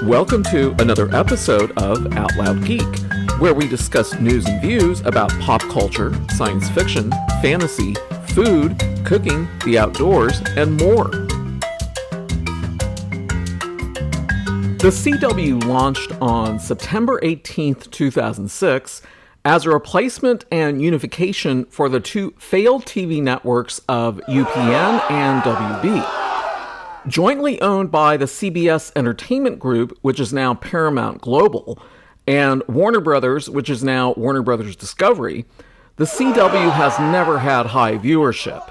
Welcome to another episode of Out Loud Geek, where we discuss news and views about pop culture, science fiction, fantasy, food, cooking, the outdoors, and more. The CW launched on September 18th, 2006, as a replacement and unification for the two failed TV networks of UPN and WB. Jointly owned by the CBS Entertainment Group, which is now Paramount Global, and Warner Brothers, which is now Warner Brothers Discovery, the CW has never had high viewership.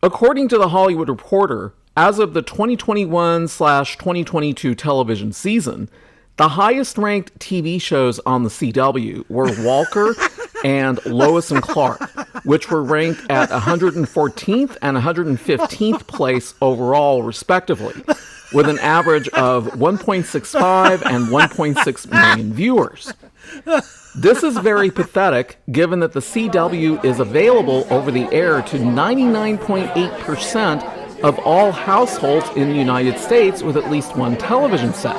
According to The Hollywood Reporter, as of the 2021/2022 television season, the highest-ranked TV shows on the CW were Walker and Lois and Clark, which were ranked at 114th and 115th place overall, respectively, with an average of 1.65 and 1.6 million viewers. This is very pathetic, given that the CW is available over the air to 99.8% of all households in the United States with at least one television set.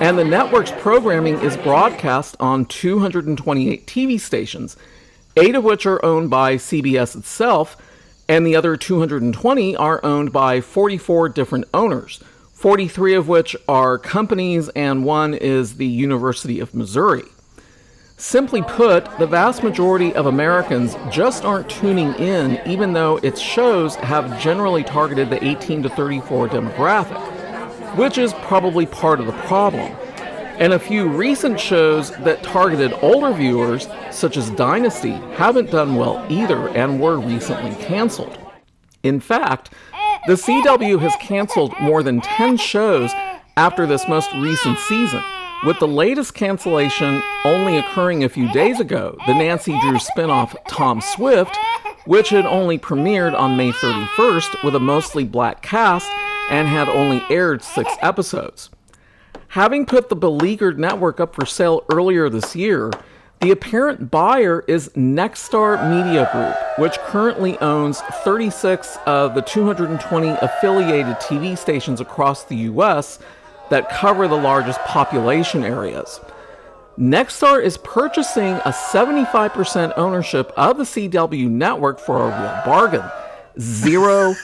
And the network's programming is broadcast on 228 TV stations, 8 of which are owned by CBS itself, and the other 220 are owned by 44 different owners, 43 of which are companies and one is the University of Missouri. Simply put, the vast majority of Americans just aren't tuning in, even though its shows have generally targeted the 18 to 34 demographic, which is probably part of the problem. And a few recent shows that targeted older viewers, such as Dynasty, haven't done well either and were recently canceled. In fact, the CW has canceled more than 10 shows after this most recent season, with the latest cancellation only occurring a few days ago, the Nancy Drew spinoff Tom Swift, which had only premiered on May 31st with a mostly black cast and had only aired 6 episodes. Having put the beleaguered network up for sale earlier this year, the apparent buyer is Nexstar Media Group, which currently owns 36 of the 220 affiliated TV stations across the U.S. that cover the largest population areas. Nexstar is purchasing a 75% ownership of the CW network for a real bargain. $0.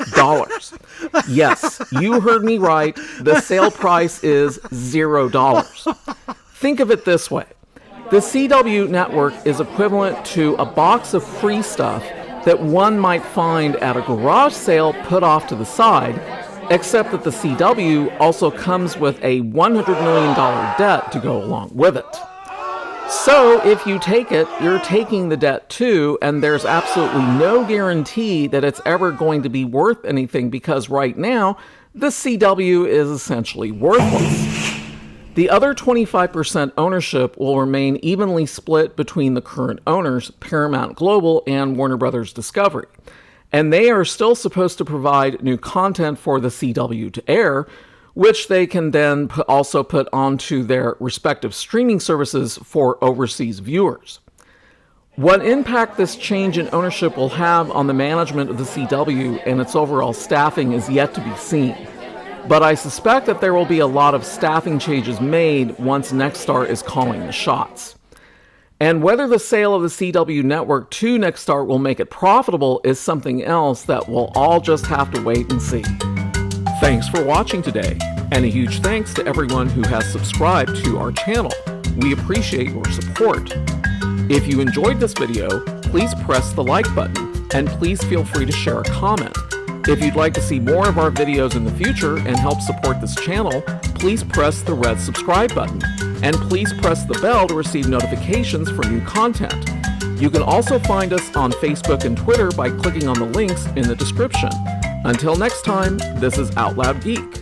Yes, you heard me right. The sale price is $0. Think of it this way. The CW network is equivalent to a box of free stuff that one might find at a garage sale put off to the side, except that the CW also comes with a $100 million debt to go along with it. So if you take it, you're taking the debt too, and there's absolutely no guarantee that it's ever going to be worth anything because right now, the CW is essentially worthless. The other 25% ownership will remain evenly split between the current owners, Paramount Global and Warner Brothers Discovery. And they are still supposed to provide new content for the CW to air, which they can then also put onto their respective streaming services for overseas viewers. What impact this change in ownership will have on the management of the CW and its overall staffing is yet to be seen. But I suspect that there will be a lot of staffing changes made once Nexstar is calling the shots. And whether the sale of the CW network to Nexstar will make it profitable is something else that we'll all just have to wait and see. Thanks for watching today, and a huge thanks to everyone who has subscribed to our channel. We appreciate your support. If you enjoyed this video, please press the like button, and please feel free to share a comment. If you'd like to see more of our videos in the future and help support this channel, please press the red subscribe button, and please press the bell to receive notifications for new content. You can also find us on Facebook and Twitter by clicking on the links in the description. Until next time, this is Out Loud Geek.